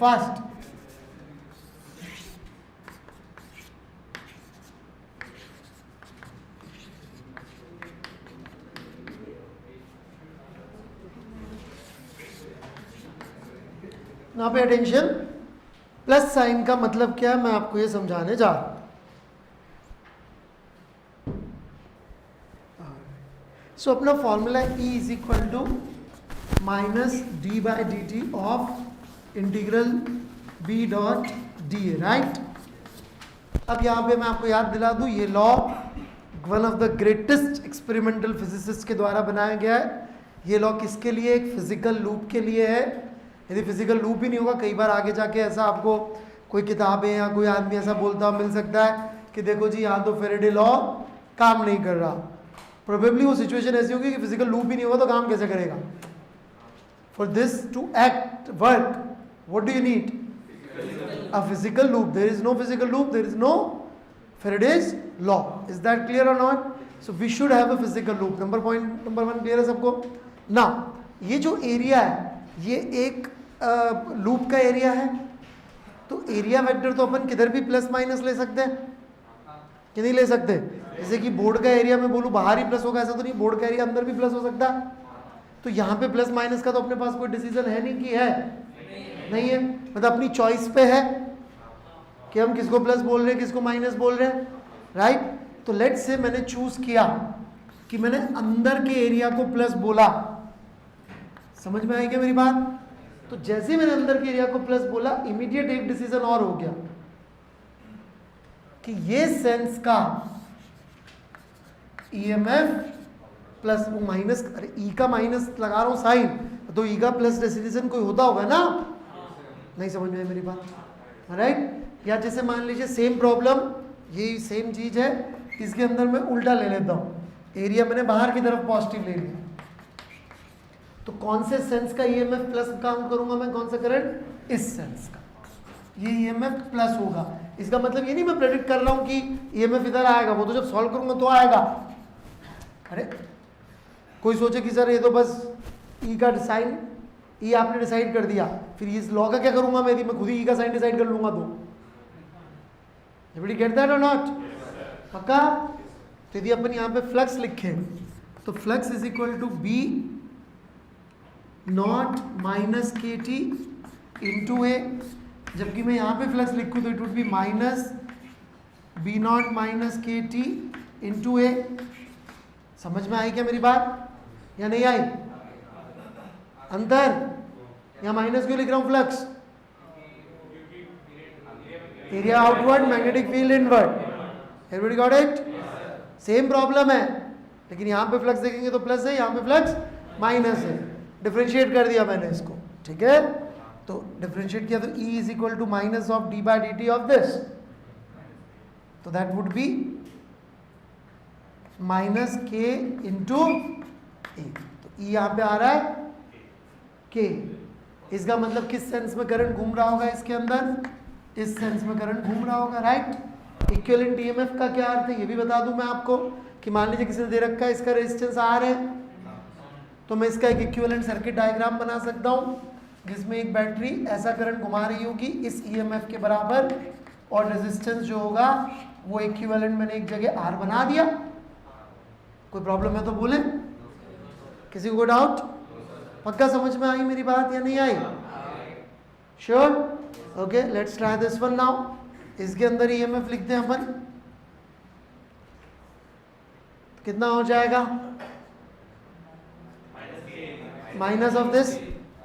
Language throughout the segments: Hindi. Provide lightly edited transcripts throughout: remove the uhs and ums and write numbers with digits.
First now pay attention, plus sign का मतलब क्या है मैं आपको ये समझाने जा रहा हूं। सो अपना formula E is equal to minus D by D T of integral B dot D A, right. अब यहाँ पे मैं आपको याद दिला दूँ, ये law one of the greatest experimental physicist के द्वारा बनाया गया है। ये लॉ किसके लिए? एक फिजिकल लूप के लिए है। यदि फिजिकल लूप ही नहीं होगा, कई बार आगे जाके ऐसा आपको कोई किताबें या कोई आदमी ऐसा बोलता हुआ मिल सकता है कि देखो जी यहाँ तो फेरेडे लॉ काम नहीं कर रहा। प्रोबेबली वो सिचुएशन ऐसी होगी कि फिजिकल लूप ही नहीं होगा तो काम कैसे करेगा। For this to act work what do you need? A physical loop. There is no physical loop, there is no Faraday's law. Is that clear or not? So we should have a physical loop. Point number 1 clear है सबको ना? ये जो एरिया है ये एक लूप का एरिया है, तो एरिया वेक्टर तो अपन किधर भी प्लस माइनस ले सकते हैं कि नहीं ले सकते? जैसे कि बोर्ड का एरिया में बोलूं बाहर ही प्लस होगा, ऐसा तो नहीं, बोर्ड का एरिया अंदर भी प्लस हो सकता है। तो यहाँ पे प्लस माइनस का तो अपने पास कोई डिसीजन है नहीं कि है नहीं है, मतलब अपनी चॉइस पे है कि हम किसको प्लस बोल रहे हैं किसको माइनस बोल रहे हैं, राइट। तो लेट्स से मैंने चूज किया कि मैंने अंदर के एरिया को प्लस बोला। समझ में आई क्या मेरी बात? तो जैसे मैंने अंदर के एरिया को प्लस बोला, इमीडिएट एक डिसीजन और हो गया कि ये सेंस का ईएमएफ प्लस वो माइनस, अरे ई का माइनस लगा रहा हूं साइन, तो ई का प्लस डिसीजन कोई होता होगा ना? नहीं समझ में आई मेरी बात, राइट। या जैसे मान लीजिए सेम प्रॉब्लम, ये सेम चीज है, इसके अंदर मैं उल्टा ले लेता हूं, एरिया मैंने बाहर की तरफ पॉजिटिव ले लिया, तो कौन से सेंस का ईएमएफ प्लस काउंट करूंगा मैं? कौन सा करंट? इस सेंस का ये ईएमएफ प्लस होगा। इसका मतलब ये नहीं मैं प्रेडिक्ट कर रहा हूं कि ईएमएफ इधर आएगा, वो तो जब सॉल्व करूंगा तो आएगा। अरे कोई सोचे कि सर ये तो बस ई का साइन, ई आपने डिसाइड कर दिया, फिर इस लॉ का क्या करूंगा मैं? यदि मैं खुद ही ई का साइन डिसाइड कर लूंगा तो everybody get that or not? पक्का? तो यदि अपन यहाँ पे फ्लक्स लिखें तो flux is equal to B naught minus K T into A, जबकि मैं यहाँ पे फ्लक्स लिखूँ तो it would be minus B naught minus K T into A. समझ में आई क्या मेरी बात या नहीं आई? अंतर या माइनस क्यों लिख रहा हूँ? Flux area outward, magnetic field inward. Everybody got it? Same problem है, लेकिन यहाँ पे फ्लक्स देखेंगे तो प्लस है, यहाँ पे फ्लक्स माइनस है। डिफरेंशिएट कर दिया मैंने इसको, ठीक है। तो डिफरेंशिएट किया तो E is equal to minus of D by D T of this, तो that would be minus K into A. तो E यहाँ पे आ रहा है के। इसका मतलब किस सेंस में करंट घूम रहा होगा इसके अंदर? इस सेंस में करंट घूम रहा होगा, राइट। इक्विवेलेंट ईएमएफ का क्या अर्थ है ये भी बता दूं मैं आपको, कि मान लीजिए किसी ने दे रखा है इसका रेजिस्टेंस R है, तो मैं इसका एक इक्विवेलेंट सर्किट डायग्राम बना सकता हूं जिसमें एक बैटरी ऐसा करंट घुमा रही होगी इस ईएमएफ के बराबर, और रेजिस्टेंस जो होगा वो इक्विवेलेंट मैंने एक जगह R बना दिया। कोई प्रॉब्लम है तो बोले, किसी को डाउट? पक्का समझ में आई मेरी बात या नहीं आई? Sure? Okay, let's try this one now. इसके अंदर ईएमएफ लिखते हैं अपन, कितना हो जाएगा? माइनस ऑफ दिस,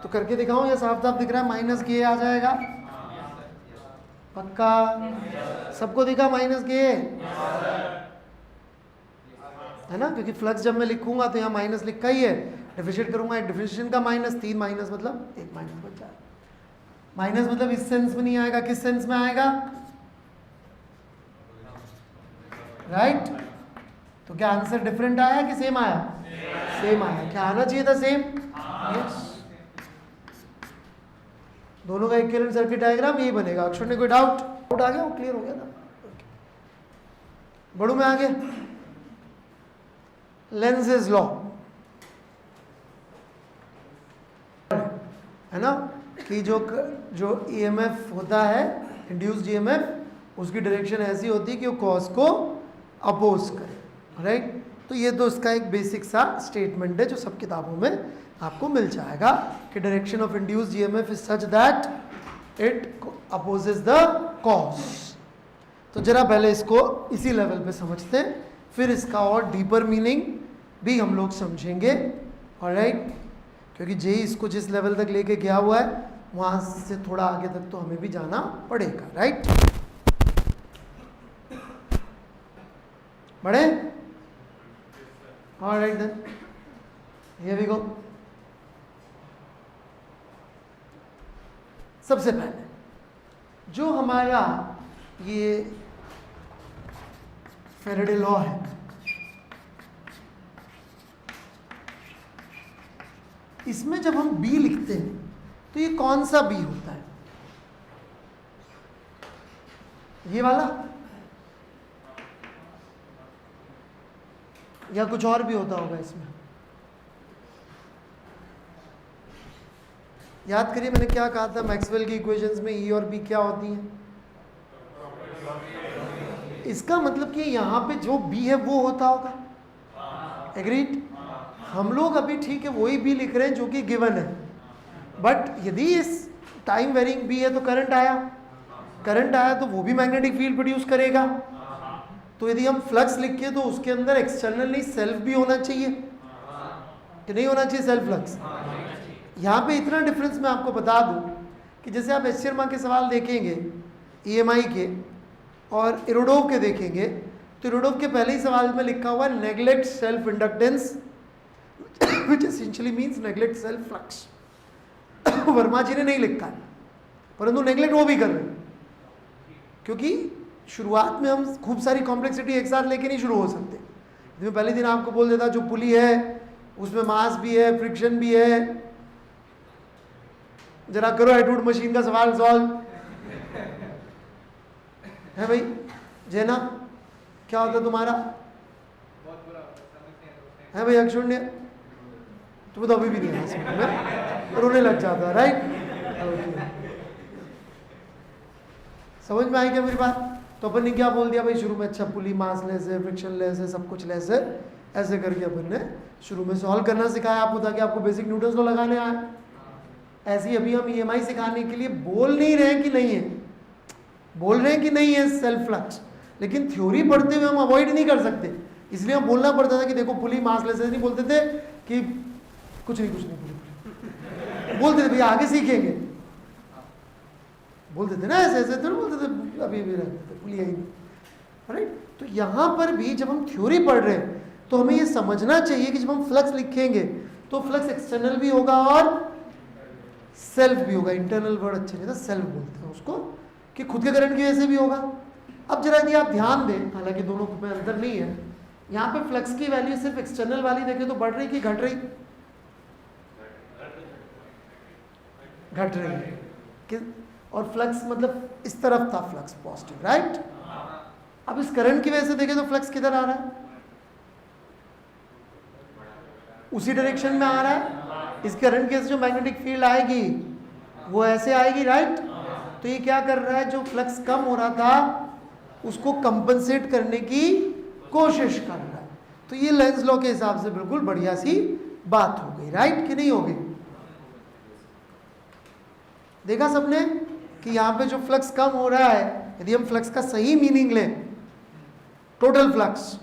तो करके दिखाऊं या साफ साफ दिख रहा है? माइनस के आ जाएगा, पक्का? सबको दिखा माइनस के है ना? क्योंकि फ्लक्स जब मैं लिखूंगा तो यहाँ माइनस लिखा ही है, डिफरेंशिएट करूंगा एक डिफरेंशिएशन का माइनस, 3 माइनस मतलब 1 माइनस बच जाएगा। माइनस मतलब इस सेंस में नहीं आएगा, किस सेंस में आएगा? राइट। तो क्या आंसर डिफरेंट आया कि सेम आया? सेम आया। क्या आना चाहिए था? सेम। यस, दोनों का इक्विवेलेंट सर्किट डायग्राम यही बनेगा। अक्षर ने कोई डाउट आ गया? वो क्लियर हो गया था। बढ़ू मैं आगे। लेंज़ेस लॉ है ना, कि जो ईएमएफ होता है, इंड्यूस्ड ईएमएफ, उसकी डायरेक्शन ऐसी होती है कि वो कॉज को अपोज करे, राइट। तो ये तो इसका एक बेसिक सा स्टेटमेंट है जो सब किताबों में आपको मिल जाएगा कि direction of induced EMF is such that it opposes the cause. तो जरा पहले इसको इसी लेवल पे समझते हैं, फिर इसका और डीपर मीनिंग भी हम लोग समझेंगे, ऑलराइट। क्योंकि जेई इसको जिस लेवल तक लेके गया हुआ है वहाँ से थोड़ा आगे तक तो हमें भी जाना पड़ेगा, राइट। बढ़े? Alright then, here we go. सबसे पहले जो हमारा ये फैराडे लॉ है, इसमें जब हम बी लिखते हैं तो ये कौन सा बी होता है? ये वाला या कुछ और भी होता होगा इसमें? याद करिए मैंने क्या कहा था, मैक्सवेल की इक्वेशंस में ई और बी क्या होती हैं? इसका मतलब कि यहाँ पे जो बी है वो होता होगा, एग्रीड। हम लोग अभी ठीक है वही बी लिख रहे हैं जो कि गिवन है, बट यदि इस टाइम वेरिंग बी है तो करंट आया तो वो भी मैग्नेटिक फील्ड प्रोड्यूस करेगा। तो यदि हम फ्लक्स लिखे तो उसके अंदर एक्सटर्नल नहीं सेल्फ भी होना चाहिए कि नहीं होना चाहिए? Self flux. यहाँ पे इतना डिफरेंस मैं आपको बता दूं कि जैसे आप एच शर्मा के सवाल देखेंगे ईएमआई के और इरोडोव के देखेंगे तो इरोडोव के पहले ही सवाल में लिखा हुआ है neglect self inductance which essentially means neglect self flux। Verma ji ने नहीं लिखा है, परंतु नेग्लेक्ट वो भी कर रहे हैं, क्योंकि शुरुआत में हम खूब सारी कॉम्प्लेक्सिटी एक साथ लेके नहीं शुरू हो सकते। मैं पहले दिन आपको बोल देता जो पुली है उसमें मास भी है, फ्रिक्शन भी है, जरा करो एटवुड मशीन का सवाल सॉल्व है भाई। जैना क्या होता तुम्हारा है भाई? अक्षुण्य तुम्हें तो अभी भी नहीं है समझ में, रोने लग जाता है, राइट। समझ में आई क्या मेरी बात? तो अपन ने क्या बोल दिया भाई शुरू में, अच्छा पुली मास लेस है, फ्रिक्शन लेस है, सब कुछ लेस है, ऐसे करके अपन ने शुरू में सॉल्व करना सिखाया आपको ताकि आपको बेसिक न्यूटन्स लॉ लगाने आए। ऐसे ही अभी हम ईएमआई सिखाने के लिए बोल नहीं रहे हैं कि नहीं है, बोल रहे हैं कि नहीं है सेल्फ फ्लक्स, लेकिन थ्योरी पढ़ते हुए हम अवॉइड नहीं कर सकते, इसलिए हम बोलना पड़ता था कि देखो पुली मास लेस है। नहीं बोलते थे कि कुछ नहीं पुली बोलते थे भैया आगे सीखेंगे, बोलते थे ना ऐसे ऐसे तो बोलते थे, अभी रहते थे पुली आई नहीं, राइट। तो यहाँ पर भी जब हम थ्योरी पढ़ रहे हैं तो हमें ये समझना चाहिए कि जब हम फ्लक्स लिखेंगे तो फ्लक्स एक्सटर्नल भी होगा और सेल्फ भी होगा। इंटरनल वर्ड अच्छे नहीं था, सेल्फ बोलते हैं उसको, कि खुद के करंट की वजह से भी होगा। अब जरा यदि आप ध्यान दें, हालांकि दोनों में अंतर नहीं है, यहाँ पे फ्लक्स की वैल्यू सिर्फ एक्सटर्नल वाली देखें तो बढ़ रही कि घट रही? घट रही कि, और फ्लक्स मतलब इस तरफ था फ्लक्स पॉजिटिव, राइट। अब इस करंट की वजह से देखें तो फ्लक्स किधर आ रहा है? उसी डायरेक्शन में आ रहा है। इस करंट के जो मैग्नेटिक फील्ड आएगी वो ऐसे आएगी, राइट। तो ये क्या कर रहा है, जो फ्लक्स कम हो रहा था उसको कंपनसेट करने की कोशिश कर रहा है। तो ये लेंज लॉ के हिसाब से बिल्कुल बढ़िया सी बात हो गई, राइट कि नहीं हो गई? देखा सबने कि यहाँ पे जो फ्लक्स कम हो रहा है, यदि हम फ्लक्स का सही मीनिंग लें टोटल फ्लक्स,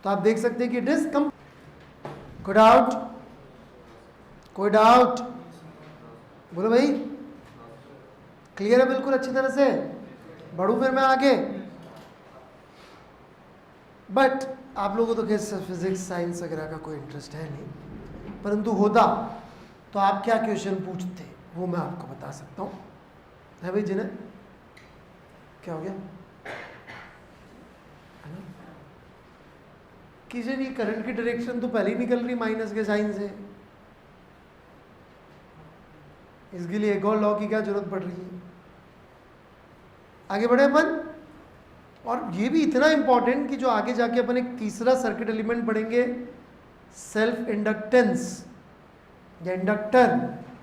तो आप देख सकते हैं कि इट इज कम। कोई डाउट? कोई डाउट? बोलो भाई, क्लियर है बिल्कुल अच्छी तरह से? बढ़ू फिर मैं आगे। बट आप लोगों को तो खैर फिजिक्स साइंस वगैरह का कोई इंटरेस्ट है नहीं, परंतु होता तो आप क्या क्वेश्चन पूछते वो मैं आपको बता सकता हूँ, है भाई जिन्हें क्या हो गया कि ये करंट की डायरेक्शन तो पहले ही निकल रही माइनस के साइन से, इसके लिए एक और लॉ की क्या जरूरत पड़ रही है? आगे बढ़े अपन। और ये भी इतना इंपॉर्टेंट कि जो आगे जाके अपन एक तीसरा सर्किट एलिमेंट पढ़ेंगे, सेल्फ इंडक्टेंस या इंडक्टर,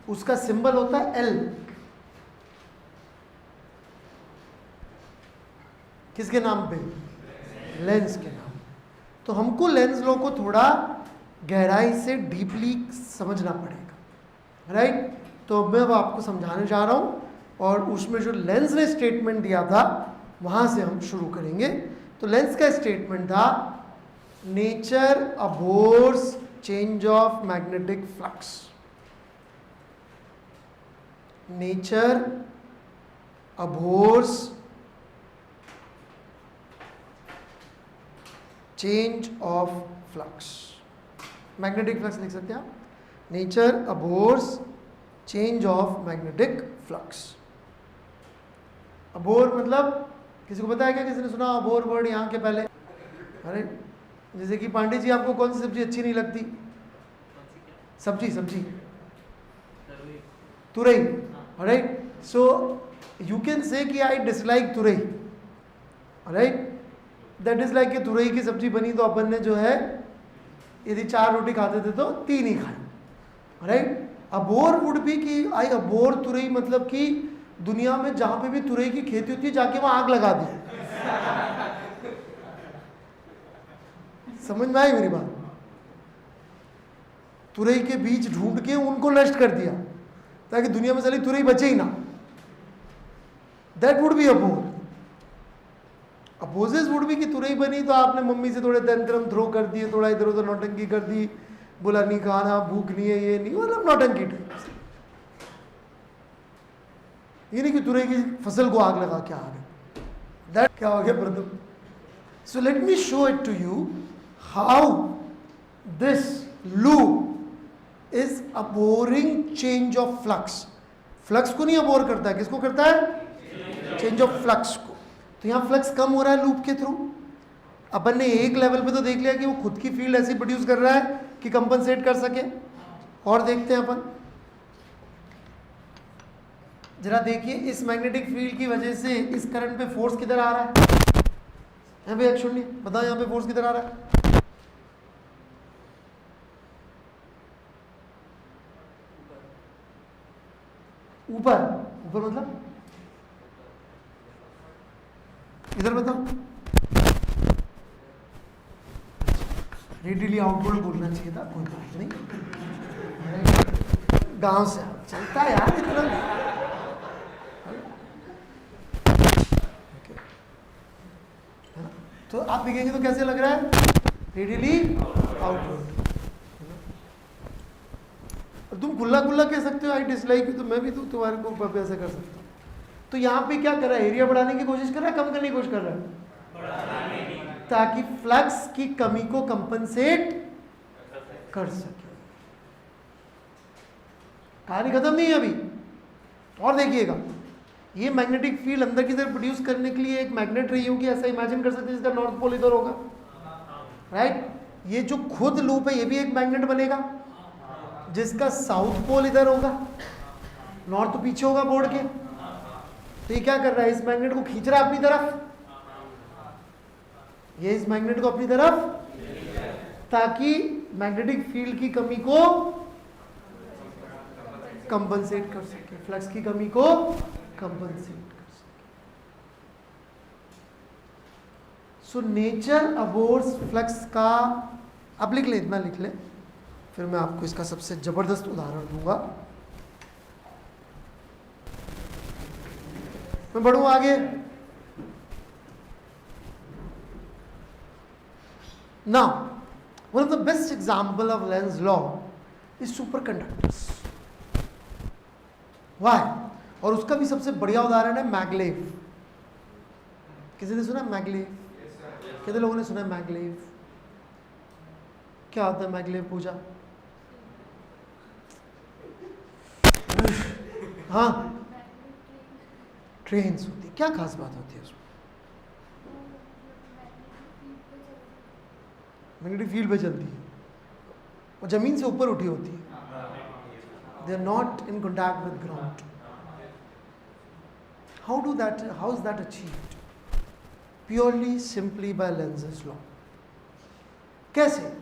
उसका सिंबल होता है एल। किसके नाम पे? लेंस के नाम। तो हमको लेंस लॉ को थोड़ा गहराई से डीपली समझना पड़ेगा, राइट। तो मैं अब आपको समझाने जा रहा हूँ, और उसमें जो लेंस ने स्टेटमेंट दिया था वहाँ से हम शुरू करेंगे। तो लेंस का स्टेटमेंट था, nature abhors change of magnetic flux. Nature abhors change of flux. Magnetic flux लिख सकते हैं आप, nature abhors change of magnetic flux. Abhor मतलब, किसी को पता है क्या? किसी ने सुना अबोर वर्ड यहाँ के पहले? अरे जैसे कि पांडे जी, आपको कौन सी सब्जी अच्छी नहीं लगती? सब्जी तुरई, right. So you can say कि आई डिसलाइक तुरई, राइट। दैट इज लाइक कि तुरई की सब्जी बनी तो अपन ने जो है, यदि 4 रोटी खाते थे तो 3 ही खाई, राइट। अबोर वुड भी कि आई अबोर तुरई, मतलब कि दुनिया में जहां पे भी तुरई की खेती होती है जाके वहां आग लगा दी। समझ में आई मेरी बात? तुरई के बीज ढूंढ के उनको नष्ट कर दिया ताकि दुनिया में सारी तुरई बचे ही ना। That would be abhor. Opposes would be कि तुरई बनी तो आपने मम्मी से थोड़े तंत्रम थ्रो कर दिए, थोड़ा इधर उधर नौटंकी कर दी, बोला नहीं खाना, भूख नहीं है, ये नहीं, मतलब नौटंकी टाइप। ये नहीं कि तुरई की फसल को आग लगा के आ गए। दैट क्या हो गया Pratham? So let me show it to you how this loop is abhorring change of flux. Flux को नहीं अबोर करता है, किसको करता है? चेंज ऑफ फ्लक्स को। तो यहाँ फ्लक्स कम हो रहा है लूप के थ्रू। अपन ने एक लेवल पे तो देख लिया कि वो खुद की फील्ड ऐसी प्रोड्यूस कर रहा है कि कंपनसेट कर सके। और देखते हैं अपन, जरा देखिए, इस मैग्नेटिक फील्ड की वजह से इस करंट पे फोर्स किधर आ रहा है? यहाँ पे एक्चुअली बताओ, यहाँ पे फोर्स किधर आ रहा है? ऊपर। ऊपर मतलब इधर बताओ। रेडियली आउटवर्ड बोलना चाहिए था, कोई बात नहीं, गांव से चलता है यार इतना। तो आप देखेंगे तो कैसे लग रहा है? Radially outward. और तुम खुला खुला कह सकते हो आई डिसलाइक, तो मैं भी तो तुम्हारे को ऐसा कर सकता हूँ। तो यहाँ पे क्या कर रहा है? एरिया बढ़ाने की कोशिश कर रहा है, कम करने की कोशिश कर रहा है, ताकि फ्लक्स की कमी को कंपनसेट कर सके। कहानी खत्म नहीं है अभी, और देखिएगा। ये मैग्नेटिक फील्ड अंदर की तरफ प्रोड्यूस करने के लिए एक मैग्नेट रही होगी, ऐसा इमेजिन कर सकते हैं, जिसका नॉर्थ पोल इधर होगा, राइट। ये जो खुद लूप है ये भी एक मैग्नेट बनेगा, जिसका साउथ पोल इधर होगा, नॉर्थ तो पीछे होगा बोर्ड के। तो ये क्या कर रहा है? इस मैग्नेट को खींच रहा है अपनी तरफ, ये इस मैग्नेट को अपनी तरफ, ताकि मैग्नेटिक फील्ड की कमी को कंपनसेट कर सके, फ्लक्स की कमी को कंपनसेट कर सके। सो नेचर अबोर्स फ्लक्स का, आप लिख ले, इतना लिख ले, फिर मैं आपको इसका सबसे जबरदस्त उदाहरण दूंगा। मैं बढ़ूं आगे। Now, one of the best example of Lenz's law is superconductors. Why? और उसका भी सबसे बढ़िया उदाहरण है मैगलेव। किसी ने सुना मैगलेव? कितने लोगों ने सुना मैगलेव? क्या होता है मैगलेव? पूजा? हाँ, ट्रेन्स होती है। क्या खास बात होती है उसमें? मैग्नेटिक फील्ड पे चलती है और जमीन से ऊपर उठी होती है। They are not in contact with ground. How is that achieved? Purely simply by Lenz's law. कैसे?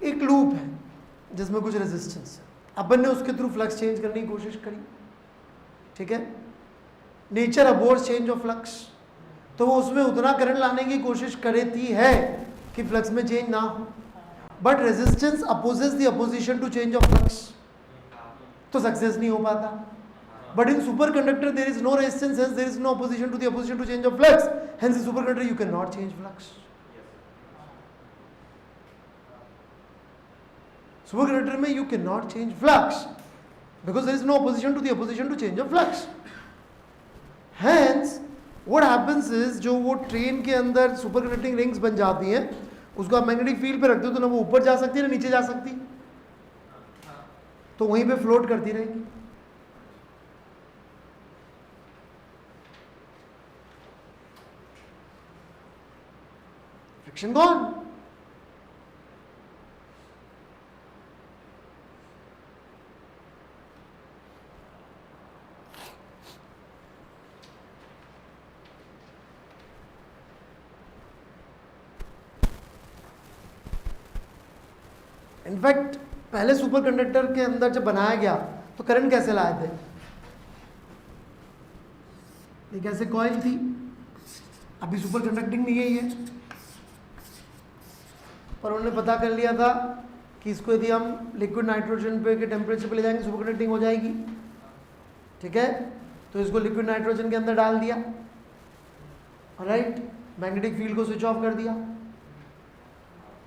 एक लूप है जिसमें कुछ रेजिस्टेंस है, अपन ने उसके थ्रू फ्लक्स चेंज करने की कोशिश करी, ठीक है। Nature abhors change of flux, तो वो उसमें उतना करंट लाने की कोशिश करती है कि फ्लक्स में चेंज ना हो, but resistance opposes the opposition to change of flux, तो सक्सेस नहीं हो पाता। But in superconductor there is no resistance, hence there is no opposition to the opposition to change of flux, hence in superconductor you can not change flux. Superconductor में you cannot change flux because there is no opposition to the opposition to change of flux. Hence, what happens is जो वो ट्रेन के अंदर सुपरकंडक्टिंग रिंग्स बन जाती हैं, उसको आप मैग्नेटिक फील्ड पे रखते हो तो ना वो ऊपर जा सकती है ना नीचे जा सकती, तो वहीं पे फ्लोट करती रहेगी। Friction gone. इनफैक्ट पहले सुपर कंडक्टर के अंदर जब बनाया गया तो करंट कैसे लाए थे? एक ऐसे कॉइल थी, अभी सुपर कंडक्टिंग नहीं है ये, पर उन्होंने पता कर लिया था कि इसको यदि हम लिक्विड नाइट्रोजन पे के टेम्परेचर पे ले जाएंगे सुपर कंडक्टिंग हो जाएगी, ठीक है। तो इसको लिक्विड नाइट्रोजन के अंदर डाल दिया, राइट, मैग्नेटिक फील्ड को स्विच ऑफ कर दिया।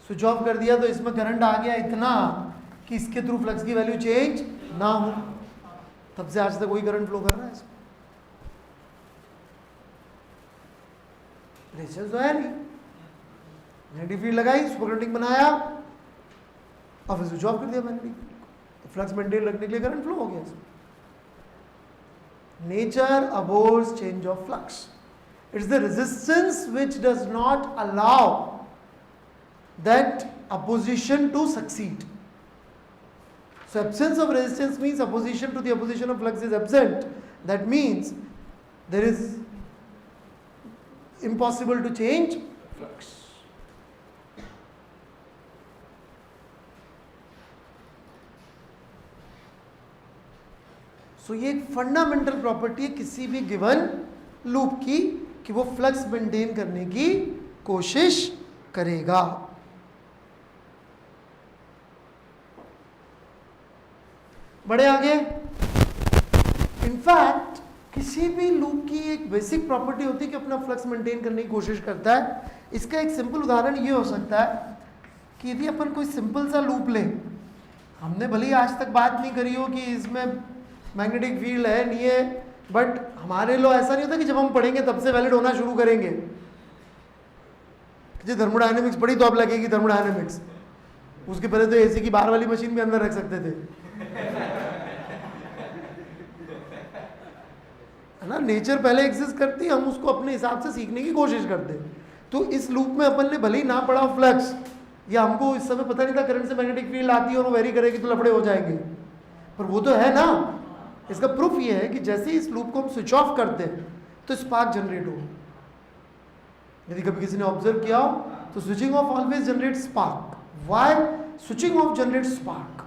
स्विच ऑफ कर दिया तो इसमें करंट आ गया इतना कि इसके थ्रू फ्लक्स की वैल्यू चेंज ना हो, तब से आज तक वही करंट फ्लो कर रहा है इसमें, रेजिस्टेंस तो है नहीं, मैग्नेटिक फील्ड लगाई, सुपर कंडक्टिंग बनाया और फिर स्विच ऑफ कर दिया मैग्नेटिक फील्ड को, तो फ्लक्स मेंटेन रखने के लिए करंट फ्लो हो गया इसमें। Nature abhors change of flux, it's the resistance which does not allow that opposition to succeed. So absence of resistance means opposition to the opposition of flux is absent. That means there is impossible to change flux. So ये एक फंडामेंटल प्रॉपर्टी है किसी भी गिवन लूप की कि वो फ्लक्स मेंटेन करने की कोशिश करेगा। बड़े आगे, इनफैक्ट किसी भी लूप की एक बेसिक प्रॉपर्टी होती है कि अपना फ्लक्स मेंटेन करने की कोशिश करता है। इसका एक सिंपल उदाहरण ये हो सकता है कि यदि अपन कोई सिंपल सा लूप लें, हमने भले ही आज तक बात नहीं करी हो कि इसमें मैग्नेटिक फील्ड है नहीं है, बट हमारे लो ऐसा नहीं होता कि जब हम पढ़ेंगे तब से वैलिड होना शुरू करेंगे। जो थर्मोडायनेमिक्स पढ़ी तो अब लगेगी थर्मोडायनेमिक्स, उसके पहले तो एसी की बाहर वाली मशीन भी अंदर रख सकते थे, है ना। नेचर पहले एग्जिस्ट करती है, हम उसको अपने हिसाब से सीखने की कोशिश करते हैं। तो इस लूप में अपन ने भले ही ना पढ़ा फ्लक्स, या हमको इस समय पता नहीं था करंट से मैग्नेटिक फील्ड आती है और वो वेरी करेगी तो लफड़े हो जाएंगे, पर वो तो है ना। इसका प्रूफ ये है कि जैसे ही इस लूप को हम स्विच ऑफ करते हैं तो स्पार्क जनरेट हो। यदि कभी किसी ने ऑब्जर्व किया हो तो switching off always generate spark. Why switching off generate spark?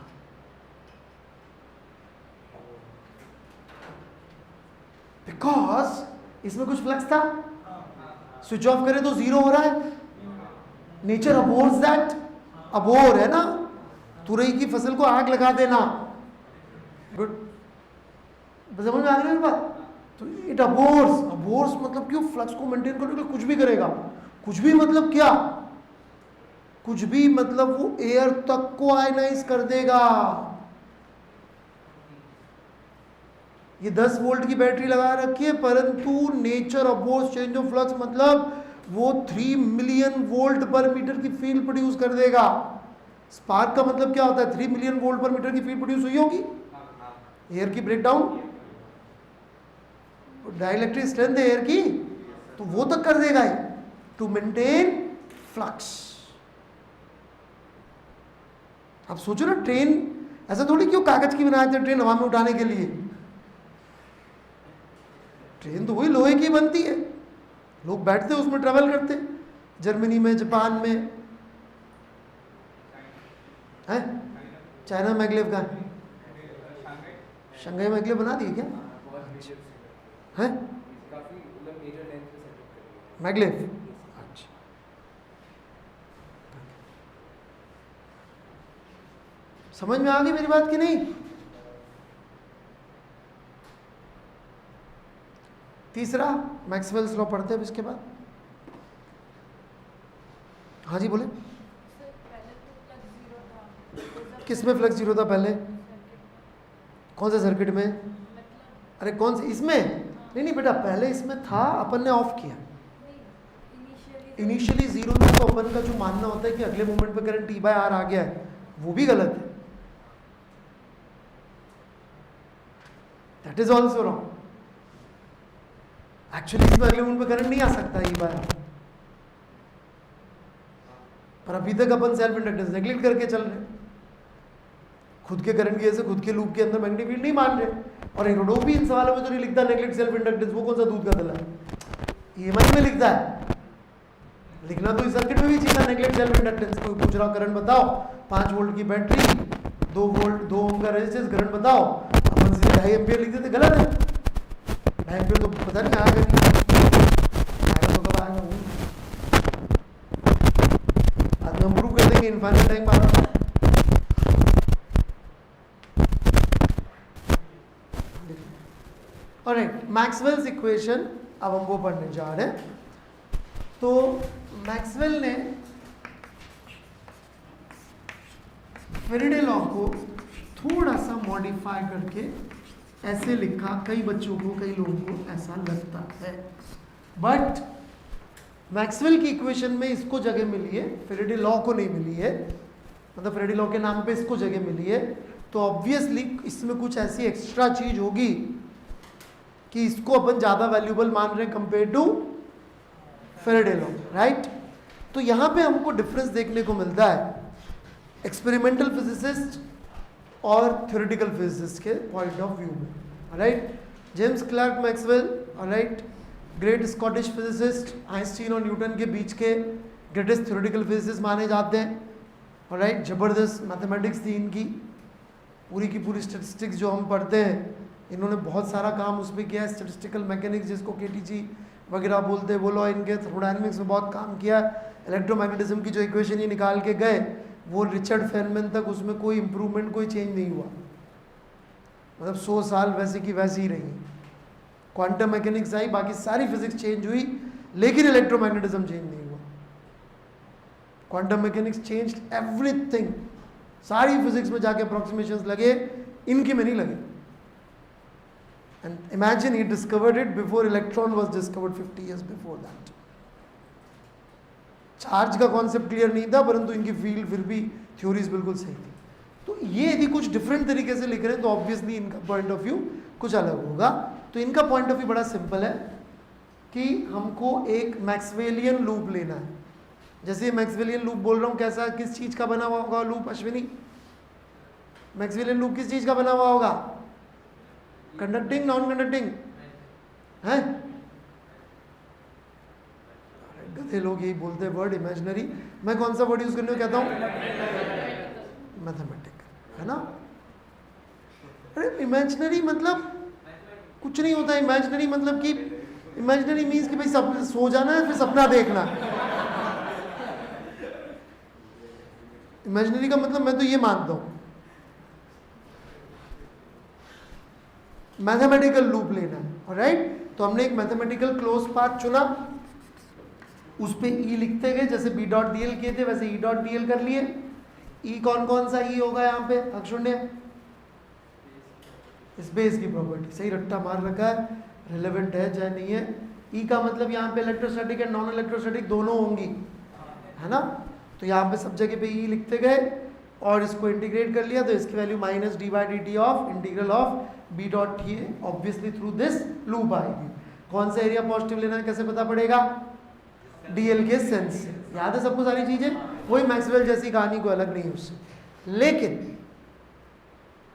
Because इसमें कुछ फ्लक्स था, स्विच ऑफ करे तो जीरो हो रहा है। नेचर अबोर्स दैट, अबोर है ना, तुरई की फसल को आग लगा देना, गुड, समझ में आ रही है बात। तो इट अबोर्स, अबोर्स मतलब क्यों? फ्लक्स को मेंटेन करने के लिए कुछ भी करेगा। कुछ भी मतलब क्या? कुछ भी मतलब वो एयर तक को आयनाइज कर देगा। ये 10 वोल्ट की बैटरी लगा रखी है, परंतु nature abhors change of flux मतलब वो 3 मिलियन वोल्ट पर मीटर की फील्ड प्रोड्यूस कर देगा। स्पार्क का मतलब क्या होता है? 3 मिलियन वोल्ट पर मीटर की फील्ड प्रोड्यूस हुई होगी एयर की ब्रेकडाउन, डाइलेक्ट्रिक स्ट्रेंथ है एयर की, तो वो तक कर देगा टू मेंटेन फ्लक्स। आप सोचो ना, ट्रेन ऐसा थोड़ी क्यों कागज की बनाए थे ट्रेन हवा में उठाने के लिए। ट्रेन तो वही लोहे की बनती है, लोग बैठते उसमें ट्रेवल करते, जर्मनी में, जापान में है, चाइना मैग्लेव का शंघाई मैगलेव बना दिए क्या? है मैगलेव? अच्छा, समझ में आ गई मेरी बात कि नहीं? तीसरा मैक्सवेल्स लॉ पढ़ते हैं इसके बाद। हाँ जी बोले। किस में फ्लक्स जीरो था पहले? कौन से सर्किट में? अरे कौन से, इसमें? नहीं बेटा, पहले इसमें था, अपन ने ऑफ किया। इनिशियली जीरो था, तो अपन का जो मानना होता है कि अगले मोमेंट पे करंट T बाय आर आ गया है, वो भी गलत है। That is also wrong. Actually इसमें अगले मोमेंट पे करंट नहीं आ सकता E बाय आर, पर अभी तक अपन सेल्फ इंडक्टेंस नेग्लेक्ट करके चल रहे, खुद के करंट की वजह से खुद के लूप के अंदर मैग्नेटिक फील्ड नहीं मान रहे। और हेरोडो भी इन सवालों में तो नहीं लिखता नेग्लेक्ट सेल्फ इंडक्टेंस, वो कौन सा दूध का दला है, EMI में लिखता है। लिखना तो इस सर्किट में भी चाहिए नेग्लेक्ट सेल्फ इंडक्टेंस। कोई पूछ रहा करंट बताओ, 5 वोल्ट की बैटरी, 2 वोल्ट 2 ओम का रेजिस्टेंस, करंट बताओ, अपन सीधे 2.5 एम्पियर लिख देते, गलत है। 2.5 एम्पियर तो पता नहीं आएगा नहीं, आएगा तो कब आएगा वो, आज हम प्रूव कर देंगे इनफाइनाइट टाइम आ रहा। ऑलराइट, मैक्सवेल्स इक्वेशन अब हम वो पढ़ने जा रहे हैं। तो मैक्सवेल ने फैराडे लॉ को थोड़ा सा मॉडिफाई करके ऐसे लिखा, कई बच्चों को, कई लोगों को ऐसा लगता है, बट मैक्सवेल की इक्वेशन में इसको जगह मिली है, फैराडे लॉ को नहीं मिली है, मतलब फैराडे लॉ के नाम पे इसको जगह मिली है। तो ऑब्वियसली इसमें कुछ ऐसी एक्स्ट्रा चीज होगी कि इसको अपन ज़्यादा वैल्यूबल मान रहे हैं compare to Faraday law, right. तो यहाँ पे हमको डिफरेंस देखने को मिलता है एक्सपेरिमेंटल फिजिसिस्ट और थ्योरेटिकल फिजिसिस्ट के पॉइंट ऑफ व्यू में, right. James Clerk Maxwell, right, great Scottish physicist, Einstein और न्यूटन के बीच के ग्रेटेस्ट थ्योरेटिकल फिजिसिस्ट माने जाते हैं, राइट। जबरदस्त मैथमेटिक्स थी इनकी, पूरी की पूरी स्टैटिस्टिक्स जो हम पढ़ते हैं, इन्होंने बहुत सारा काम उस पर किया है। स्टैटिस्टिकल मैकेनिक्स जिसको KTG वगैरह बोलते हैं, वो लॉ इनके, थर्मोडायनामिक्स में बहुत काम किया। इलेक्ट्रोमैग्नेटिज्म की जो इक्वेशन ये निकाल के गए, वो रिचर्ड फेनमैन तक उसमें कोई इंप्रूवमेंट, कोई चेंज नहीं हुआ, मतलब 100 साल वैसे की वैसी ही रही। क्वांटम मैकेनिक्स आई, बाकी सारी फिजिक्स चेंज हुई, लेकिन इलेक्ट्रोमैग्नेटिज्म चेंज नहीं हुआ। क्वांटम मैकेनिक्स चेंज्ड एवरीथिंग, सारी फिजिक्स में जाके अप्रोक्सीमेशंस लगे, इनकी में नहीं लगे। And imagine he discovered it before electron was discovered 50 years before that. Charge का कॉन्सेप्ट क्लियर नहीं था, परंतु इनकी फील्ड फिर भी थ्योरीज बिल्कुल सही थी। तो ये यदि कुछ डिफरेंट तरीके से लिख रहे हैं तो ऑब्वियसली इनका पॉइंट ऑफ व्यू कुछ अलग होगा। तो इनका पॉइंट ऑफ व्यू बड़ा सिंपल है कि हमको एक मैक्सवेलियन लूप लेना है। जैसे मैक्सवेलियन लूप बोल रहा हूँ, कैसा, किस चीज का बना हुआ होगा लूप अश्विनी? मैक्सवेलियन लूप किस चीज का बना हुआ होगा? कंडक्टिंग, नॉन कंडक्टिंग है? गधे लोग यही बोलते हैं वर्ड इमेजिनरी। मैं कौन सा वर्ड यूज करने को कहता हूँ? मैथमेटिकल, है ना। अरे इमेजिनरी मतलब कुछ नहीं होता। इमेजिनरी मतलब कि इमेजिनरी मीन्स कि भाई सब सो जाना है फिर सपना देखना। इमेजिनरी का मतलब मैं तो ये मानता हूँ मैथमेटिकल लूप लेना है, राइट। तो हमने एक मैथमेटिकल क्लोज पाथ चुना, उस पे ई लिखते गए, जैसे बी डॉट डी एल किए थे वैसे ई डॉट डी एल कर लिए। ई कौन कौन सा ई होगा यहाँ पे अक्षुण्य? स्पेस की प्रॉपर्टी, सही रट्टा मार रखा है, रिलेवेंट है चाहे नहीं है। ई का मतलब यहाँ पे इलेक्ट्रोस्टैटिक एंड नॉन इलेक्ट्रोस्टैटिक दोनों होंगी, है ना। तो यहाँ पे सब जगह पे ई लिखते गए और इसको इंटीग्रेट कर लिया, तो इसकी value minus D by D T of integral of B dot T A obviously through this loop आएगी। कौन सा एरिया पॉजिटिव लेना है कैसे पता पड़ेगा? डीएल के सेंस से। याद है सबको सारी चीजें? वही मैक्सवेल जैसी कहानी, को अलग नहीं है उससे। लेकिन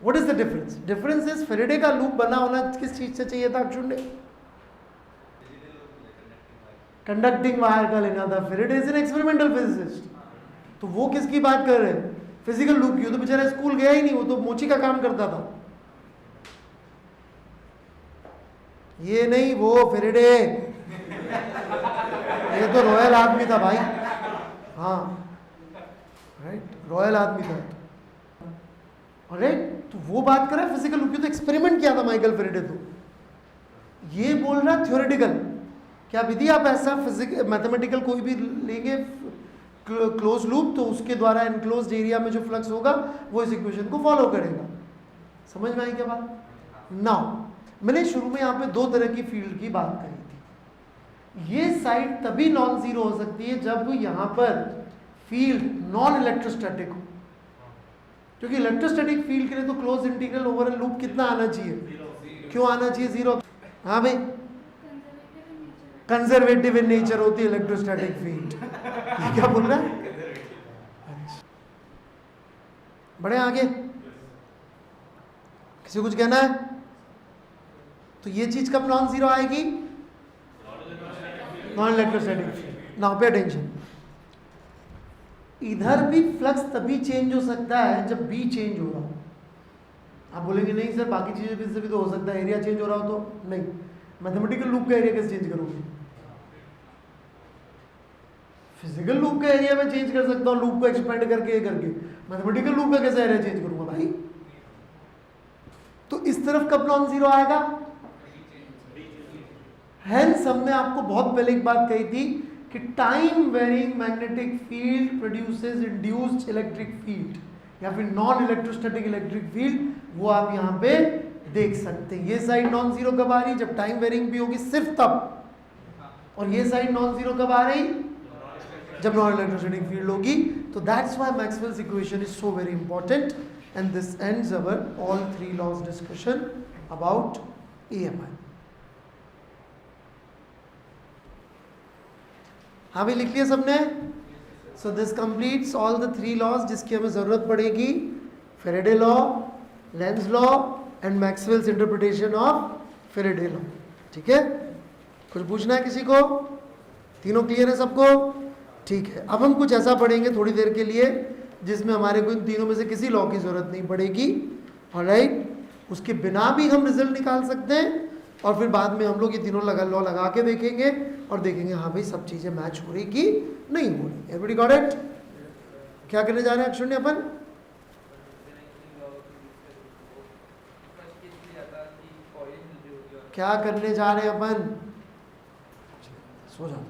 what is the difference? Difference is Faraday का लूप बना होना किस चीज से चाहिए था अक्षुण्य? कंडक्टिंग वायर का लेना था। Faraday is an experimental physicist, तो वो किसकी बात कर रहे हैं? फिजिकल लूप की। वो तो बेचारा स्कूल गया ही नहीं, वो तो मोची का काम करता था। ये नहीं, वो फेरेडे, ये तो रॉयल आदमी था भाई। हाँ राइट, रॉयल आदमी था। राइट, तो वो बात कर रहा है फिजिकल लूप की, तो एक्सपेरिमेंट किया था माइकल फेरेडे। तो ये बोल रहा थ्योरेटिकल। क्या विधि आप ऐसा फिजिकल मैथमेटिकल कोई भी लेंगे क्लोज लूप, तो उसके द्वारा एनक्लोज्ड एरिया में जो फ्लक्स होगा वो इस इक्वेशन को फॉलो करेगा। समझ में आई क्या बात? नाउ मैंने शुरू में यहाँ पे दो तरह की फील्ड की बात करी थी। ये साइड तभी नॉन जीरो हो सकती है जब यहाँ पर फील्ड नॉन इलेक्ट्रोस्टैटिक हो, क्योंकि इलेक्ट्रोस्टैटिक फील्ड के लिए तो क्लोज इंटीग्रल ओवर लूप कितना आना चाहिए? क्यों आना चाहिए? जीरो। हाँ भाई, कंजर्वेटिव इन नेचर होती है इलेक्ट्रोस्टैटिक फील्ड। ये क्या बोल रहा है? बढ़े आगे, किसी कुछ कहना है? तो ये चीज कब नॉन जीरो आएगी? Non electrostatic field. Now pay attention, इधर भी फ्लक्स तभी चेंज हो सकता है जब बी चेंज हो रहा हो। आप बोलेंगे नहीं सर बाकी चीजें से भी तो हो सकता है, एरिया चेंज हो रहा हो तो नहीं। मैथमेटिकल लूप का एरिया कैसे चेंज करोगे? फिजिकल लूप का एरिया में चेंज कर सकता हूँ, लूप को एक्सपेंड करके मैथमेटिकल लूप का कैसे एरिया चेंज करूंगा भाई? तो इस तरफ कब नॉन जीरो आएगा? हेंस हमने आपको बहुत पहले एक बात कही थी कि time varying magnetic field produces induced electric field, या फिर नॉन इलेक्ट्रोस्टैटिक इलेक्ट्रिक फील्ड, वो आप यहाँ पे देख सकते हैं। ये साइड नॉन जीरो कब आ रही? जब टाइम वेरिंग भी होगी सिर्फ तब। और ये साइड नॉन जीरो कब आ रही? जब नॉन इलेक्ट्रोस्टैटिक फील्ड होगी। तो that's why Maxwell's equation is so very important, and this ends our all three laws discussion about EMI। हाँ भी लिख लिया सबने? So this completes all the three laws जिसकी हमें जरूरत पड़ेगी, Faraday law, Lenz law and Maxwell's interpretation of Faraday law. ठीक है, कुछ पूछना है किसी को? तीनों क्लियर है सबको? ठीक है, अब हम कुछ ऐसा पढ़ेंगे थोड़ी देर के लिए जिसमें हमारे को इन तीनों में से किसी लॉ की जरूरत नहीं पड़ेगी। ऑलराइट, उसके बिना भी हम रिजल्ट निकाल सकते हैं, और फिर बाद में हम लोग ये तीनों लॉ लगा के देखेंगे और देखेंगे हाँ भाई सब चीजें मैच हो रही कि नहीं हो रही। Everybody got it? क्या करने जा रहे हैं अक्षुण्य अपन? क्या करने जा रहे हैं अपन? सो जाओ।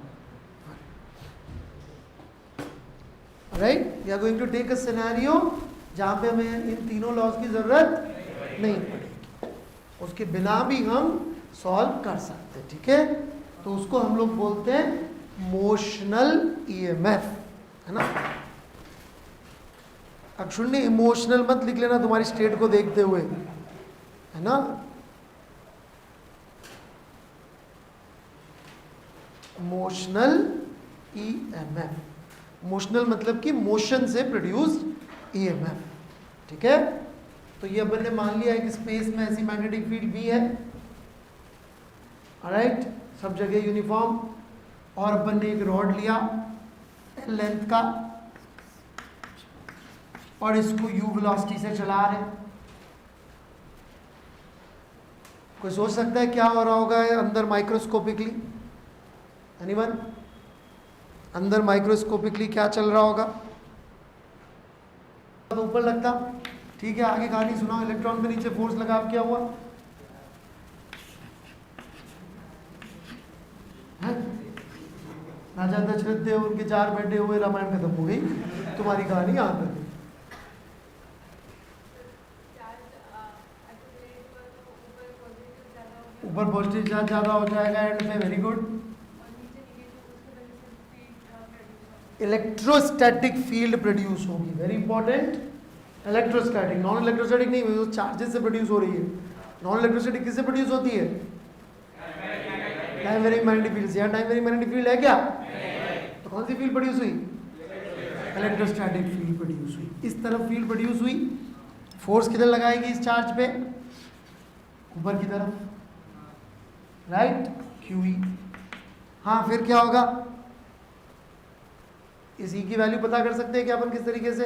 Right, we are going to take a scenario जहां पे हमें इन तीनों लॉज की जरूरत नहीं पड़ेगी, उसके बिना भी हम सॉल्व कर सकते हैं। ठीक है, तो उसको हम लोग बोलते हैं मोशनल EMF, है ना? अक्षुण्य इमोशनल मत लिख लेना तुम्हारी स्टेट को देखते हुए, है ना? मोशनल EMF, मोशनल मतलब कि मोशन से प्रोड्यूस्ड EMF। ठीक है, तो ये अपन ने मान लिया है कि स्पेस में ऐसी मैग्नेटिक फील्ड भी है। ऑलराइट, सब जगह यूनिफॉर्म, और अपन ने एक रॉड लिया L लेंथ का और इसको U वेलोसिटी से चला रहे। कोई सोच सकता है क्या हो रहा होगा अंदर माइक्रोस्कोपिकली? एनीवन? अंदर माइक्रोस्कोपिकली क्या चल रहा होगा? तो ऊपर लगता। ठीक है, आगे कहानी सुनाओ। इलेक्ट्रॉन पे नीचे फोर्स लगा, क्या हुआ? राजा दशरथ थे, उनके 4 बेटे हुए, रामायण खत्म हो गई, तुम्हारी कहानी यहाँ पर। ऊपर पॉजिटिव चार्ज ज्यादा हो जाएगा एंड में, very good, electrostatic field produce होगी। Very important, electrostatic, non electrostatic नहीं, वो चार्जेस से प्रोड्यूस हो रही है। नॉन इलेक्ट्रोस्टैटिक किससे प्रोड्यूस होती है? टाइम वेरिंग मैग्नेटिक फील्ड से। यहाँ टाइम वेरिंग मैग्नेटिक फील्ड है क्या? तो कौन सी फील्ड प्रोड्यूस हुई? इलेक्ट्रोस्टैटिक फील्ड प्रोड्यूस हुई। इस तरफ फील्ड प्रोड्यूस हुई, फोर्स किधर लगाएगी इस चार्ज पे? ऊपर की तरफ, राइट, QE। हाँ, फिर क्या होगा? इस E की वैल्यू पता कर सकते हैं क्या अपन किस तरीके से?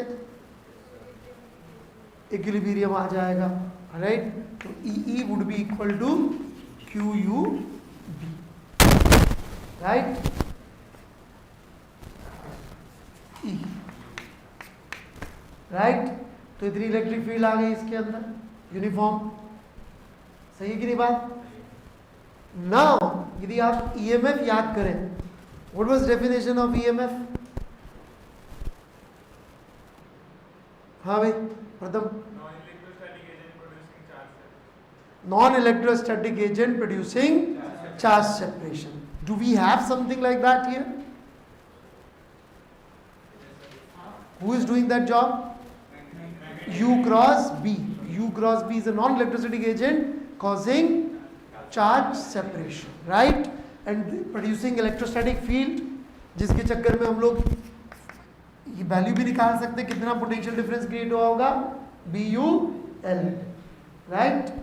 इक्विलिब्रियम आ जाएगा, राइट। तो EE would be equal to Q U B, right, E, right. तो इतनी इलेक्ट्रिक फील्ड आ गई इसके अंदर यूनिफॉर्म, सही है कि नहीं बात? नाउ यदि आप ईएमएफ याद करें, what was definition of EMF? हाँ भाई प्रथम, non electrostatic agent producing charge separation. Do we have something like that here? Who is doing that job? U cross B. U cross B is a non-electrostatic agent causing charge separation, right? And producing electrostatic field, जिसके चक्कर में हम लोग ये वैल्यू भी निकाल सकते हैं कितना पोटेंशियल डिफरेंस क्रिएट हुआ होगा, BUL, राइट?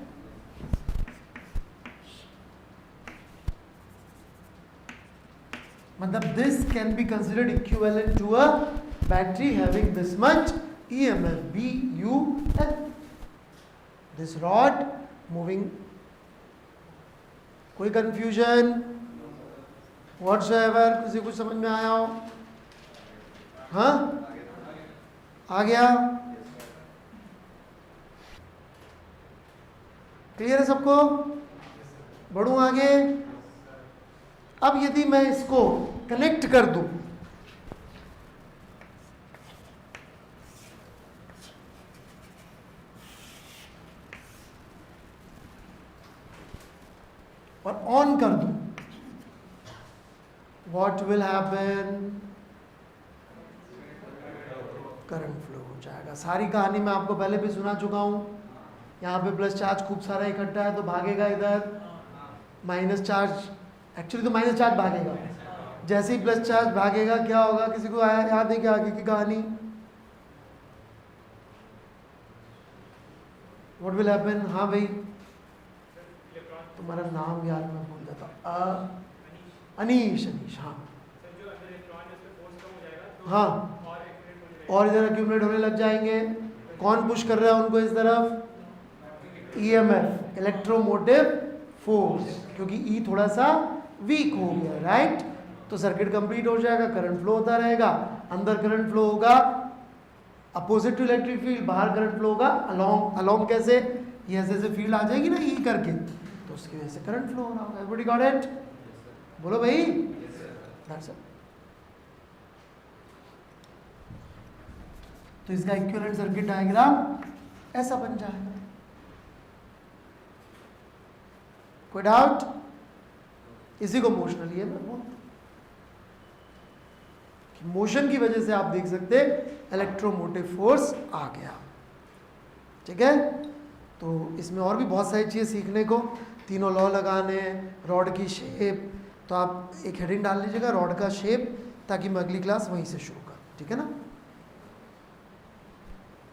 मतलब this can be considered equivalent to a battery having this much EMF, BUL. This rod moving. कोई confusion whatsoever? किसी कुछ समझ में आया हो? हाँ, आ गया? क्लियर है सबको? बढ़ूं आगे? अब यदि मैं इसको कनेक्ट कर दूं, और ऑन कर दूं, what will happen? Current flow हो जाएगा. सारी कहानी मैं आपको पहले भी सुना चुका हूं. यहाँ पे प्लस चार्ज खूब सारा इकट्ठा है तो भागेगा इधर, माइनस चार्ज, एक्चुअली तो माइनस चार्ज भागेगा. जैसे ही प्लस चार्ज भागेगा क्या होगा? किसी को याद है क्या आगे की कहानी? What will happen? हाँ भाई, तुम्हारा नाम याद मैं भूल जाता. अनीश. अनीश, हाँ हाँ, और इधर एक्यूमुलेट होने लग जाएंगे. कौन पुश कर रहा है उनको इस तरफ? EMF, इलेक्ट्रोमोटिव फोर्स, क्योंकि E थोड़ा सा वीक हो गया, राइट? तो सर्किट कंप्लीट हो जाएगा, करंट फ्लो होता रहेगा. अंदर करंट फ्लो होगा अपोजिट टू इलेक्ट्रिक फील्ड, बाहर करंट फ्लो होगा अलोंग. अलोंग कैसे? ये ऐसे ऐसे फील्ड आ जाएगी ना E करके, तो उसकी वजह से करंट फ्लो हो रहा होगा. Everybody got it? बोलो भाई. That's it. तो इसका इक्विवेलेंट सर्किट डायग्राम ऐसा बन जाएगा. कोई डाउट? इसी को मोशनल ईएमएफ बोलते हैं. मोशन की वजह से आप देख सकते इलेक्ट्रोमोटिव फोर्स आ गया. ठीक है? तो इसमें और भी बहुत सारी चीज़ें सीखने को, तीनों लॉ लगाने, रॉड की शेप. तो आप एक हेडिंग डाल लीजिएगा, रॉड का शेप, ताकि मैं अगली क्लास वहीं से शुरू करूँ. ठीक है ना?